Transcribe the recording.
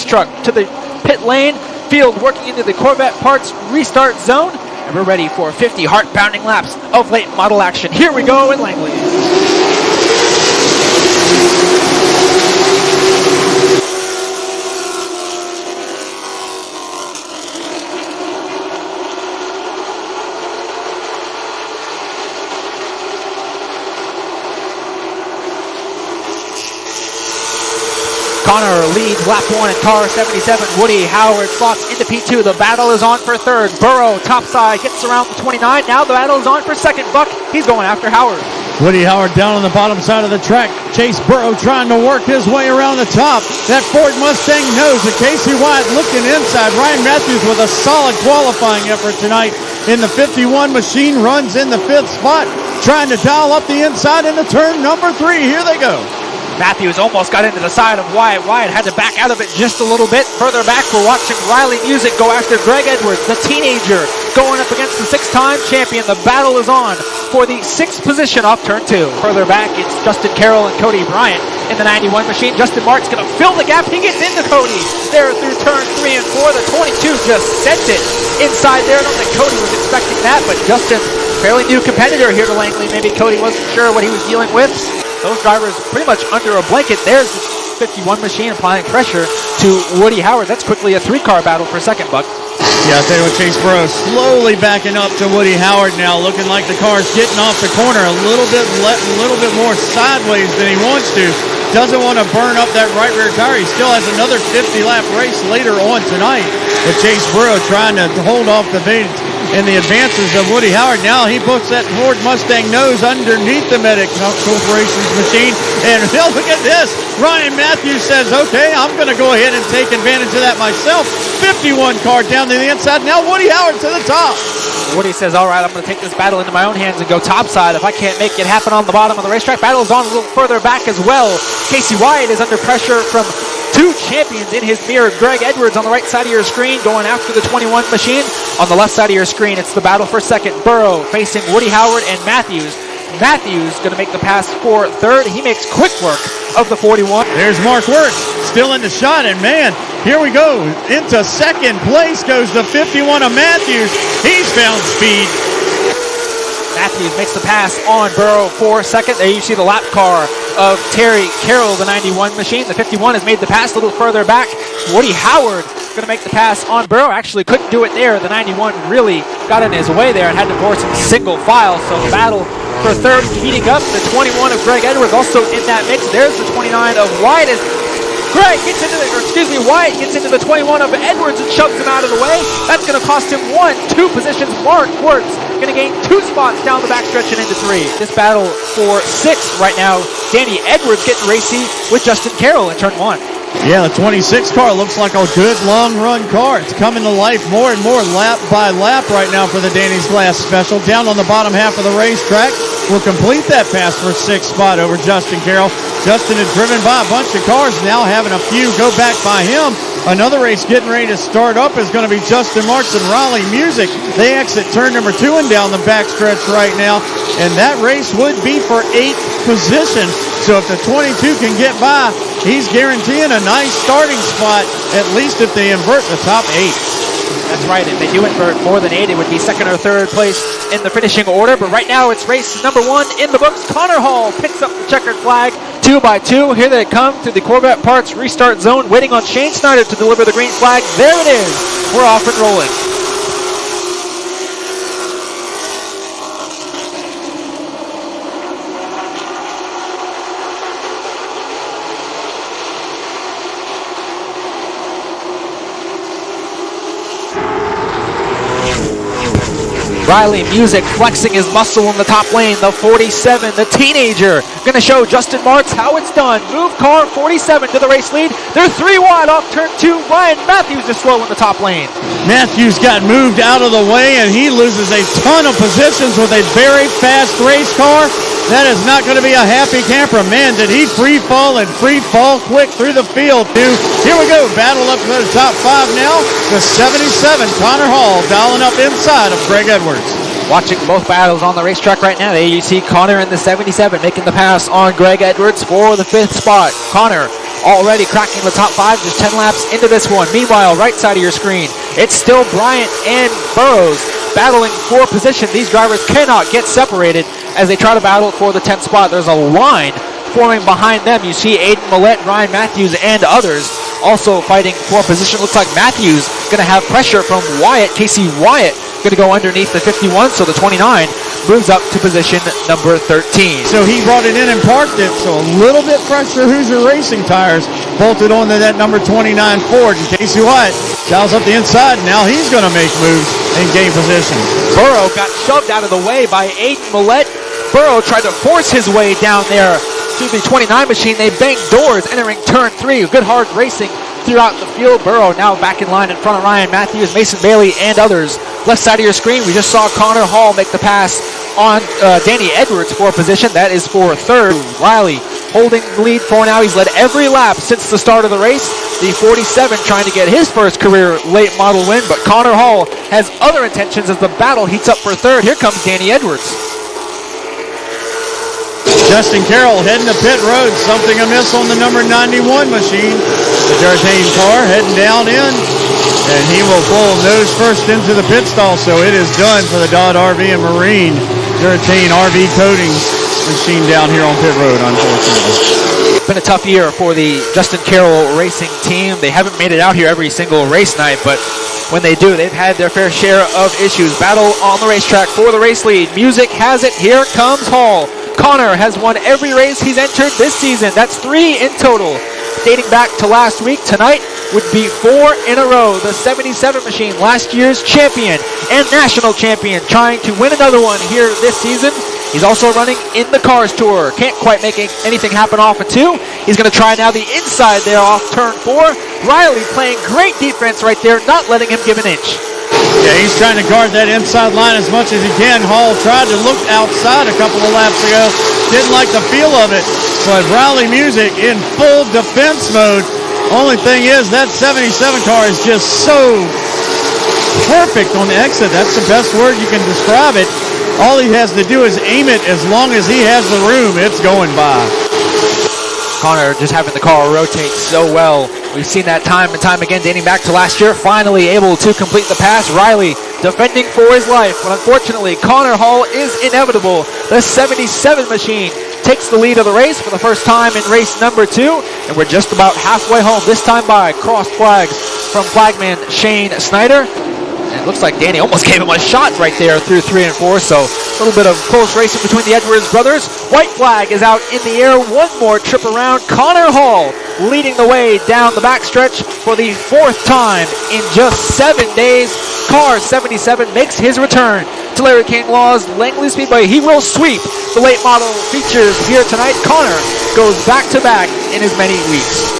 race truck to the pit lane. Field working into the Corvette parts restart zone. And we're ready for 50 heart-pounding laps of late model action. Here we go in Langley. Connor leads lap 1 in car 77. Woody Howard slots into P2. The battle is on for third. Burrow topside gets around the 29. Now the battle is on for second. Buck, he's going after Howard. Woody Howard down on the bottom side of the track. Chase Burrow trying to work his way around the top. That Ford Mustang knows that Casey White looking inside. Ryan Matthews with a solid qualifying effort tonight in the 51 machine, runs in the 5th spot, trying to dial up the inside into turn number 3. Here they go. Matthews almost got into the side of Wyatt. Wyatt had to back out of it just a little bit. Further back, we're watching Riley Music go after Greg Edwards, the teenager, going up against the 6-time champion. The battle is on for the 6th position off turn 2. Further back, it's Justin Carroll and Cody Bryant in the 91 machine. Justin Mark's going to fill the gap. He gets into Cody there through turn 3 and 4. The 22 just sent it inside there. I don't think Cody was expecting that, but Justin, fairly new competitor here to Langley. Maybe Cody wasn't sure what he was dealing with. Those drivers pretty much under a blanket. There's the 51 machine applying pressure to Woody Howard. That's quickly a 3-car battle for second, Buck. Yeah, I'll tell you what, Chase Burrow slowly backing up to Woody Howard now, looking like the car's getting off the corner a little bit more sideways than he wants to. Doesn't want to burn up that right rear tire. He still has another 50-lap race later on tonight. But Chase Burrow trying to hold off the bait in the advances of Woody Howard. Now he puts that Ford Mustang nose underneath the Medic Corporation's machine. And look at this. Ryan Matthews says, okay, I'm going to go ahead and take advantage of that myself. 51 car down to the inside. Now Woody Howard to the top. Woody says, all right, I'm going to take this battle into my own hands and go topside. If I can't make it happen on the bottom of the racetrack, battle is on a little further back as well. Casey Wyatt is under pressure from 2 champions in his mirror. Greg Edwards on the right side of your screen going after the 21 machine. On the left side of your screen, it's the battle for second. Burrow facing Woody Howard and Matthews. Matthews going to make the pass for third. He makes quick work of the 41. There's Mark Wirtz still in the shot, and man, here we go. Into second place goes the 51 of Matthews. He's found speed. Matthews makes the pass on Burrow for second. There you see the lap car of Terry Carroll, the 91 machine. The 51 has made the pass a little further back. Woody Howard going to make the pass on Burrow. Actually couldn't do it there. The 91 really got in his way there and had to force him single file. So the battle for third heating up. The 21 of Greg Edwards also in that mix. There's the 29 of Wyatt. Wyatt gets into the 21 of Edwards and shoves him out of the way. That's going to cost him 2 positions. Mark Wirtz going to gain 2 spots down the backstretch and into 3. This battle for 6 right now. Danny Edwards getting racy with Justin Carroll in turn 1. Yeah, the 26 car looks like a good long-run car. It's coming to life more and more lap by lap right now for the Danny's Glass Special. Down on the bottom half of the racetrack, will complete that pass for 6th spot over Justin Carroll. Justin is driven by a bunch of cars, now having a few go back by him. Another race getting ready to start up is going to be Justin Marks and Riley Music. They exit turn number 2 and down the backstretch right now, and that race would be for 8th position. So if the 22 can get by, he's guaranteeing a nice starting spot, at least if they invert the top 8. That's right. If they do invert more than 8, it would be second or third place in the finishing order. But right now, it's race number 1 in the books. Connor Hall picks up the checkered flag 2 by 2. Here they come to the Corvette Parts restart zone, waiting on Shane Snyder to deliver the green flag. There it is. We're off and rolling. Riley Music flexing his muscle in the top lane. The 47, the teenager, going to show Justin Marks how it's done. Move car 47 to the race lead. They're 3 wide off turn 2. Ryan Matthews is slow in the top lane. Matthews got moved out of the way, and he loses a ton of positions with a very fast race car. That is not going to be a happy camper. Man, did he free fall and free fall quick through the field, too. Here we go. Battle up to the top 5 now. The 77, Connor Hall, dialing up inside of Greg Edwards. Watching both battles on the racetrack right now. There you see Connor in the 77 making the pass on Greg Edwards for the 5th spot. Connor already cracking the top 5, just 10 laps into this one. Meanwhile, right side of your screen, it's still Bryant and Burrows battling for position. These drivers cannot get separated as they try to battle for the 10th spot. There's a line forming behind them. You see Aiden Millette, Ryan Matthews, and others also fighting for position. Looks like Matthews going to have pressure from Wyatt. Casey Wyatt going to go underneath the 51, so the 29 moves up to position number 13. So he brought it in and parked it, so a little bit pressure Hoosier Racing tires bolted onto that number 29 Ford. And Casey Wyatt dials up the inside, and now he's going to make moves and gain position. Burrow got shoved out of the way by Aiden Millette. Burrow tried to force his way down there to the 29 machine. They banged doors entering turn 3. Good hard racing throughout the field. Burrow now back in line in front of Ryan Matthews, Mason Bailey, and others. Left side of your screen, we just saw Connor Hall make the pass on Danny Edwards for position. That is for third. Riley holding the lead for now. He's led every lap since the start of the race. The 47 trying to get his first career late model win, but Connor Hall has other intentions as the battle heats up for third. Here comes Danny Edwards. Justin Carroll heading to pit road. Something amiss on the number 91 machine. The Durtain car heading down in, and he will pull nose first into the pit stall. So it is done for the Dodd RV and Marine Durtain RV Coatings machine down here on pit road, unfortunately. It's been a tough year for the Justin Carroll Racing team. They haven't made it out here every single race night, but when they do, they've had their fair share of issues. Battle on the racetrack for the race lead. Music has it. Here comes Hall. Connor has won every race he's entered this season. That's 3 in total. Dating back to last week, tonight would be 4 in a row. The 77 machine, last year's champion and national champion, trying to win another one here this season. He's also running in the Cars Tour. Can't quite make anything happen off of 2. He's going to try now the inside there off turn 4. Riley playing great defense right there, not letting him give an inch. Yeah, he's trying to guard that inside line as much as he can. Hall tried to look outside a couple of laps ago. Didn't like the feel of it. But Riley Music in full defense mode. Only thing is that 77 car is just so perfect on the exit. That's the best word you can describe it. All he has to do is aim it. As long as he has the room, it's going by. Connor just having the car rotate so well. We've seen that time and time again dating back to last year. Finally able to complete the pass. Riley defending for his life. But unfortunately, Connor Hall is inevitable. The 77 machine takes the lead of the race for the first time in race number 2. And we're just about halfway home. This time by crossed flags from flagman Shane Snyder. And it looks like Danny almost gave him a shot right there through 3 and 4. So a little bit of close racing between the Edwards brothers. White flag is out in the air. One more trip around. Connor Hall leading the way down the backstretch for the 4th time in just 7 days. Car 77 makes his return to Larry King Law's Langley Speedway. He will sweep the late model features here tonight. Connor goes back-to-back in as many weeks.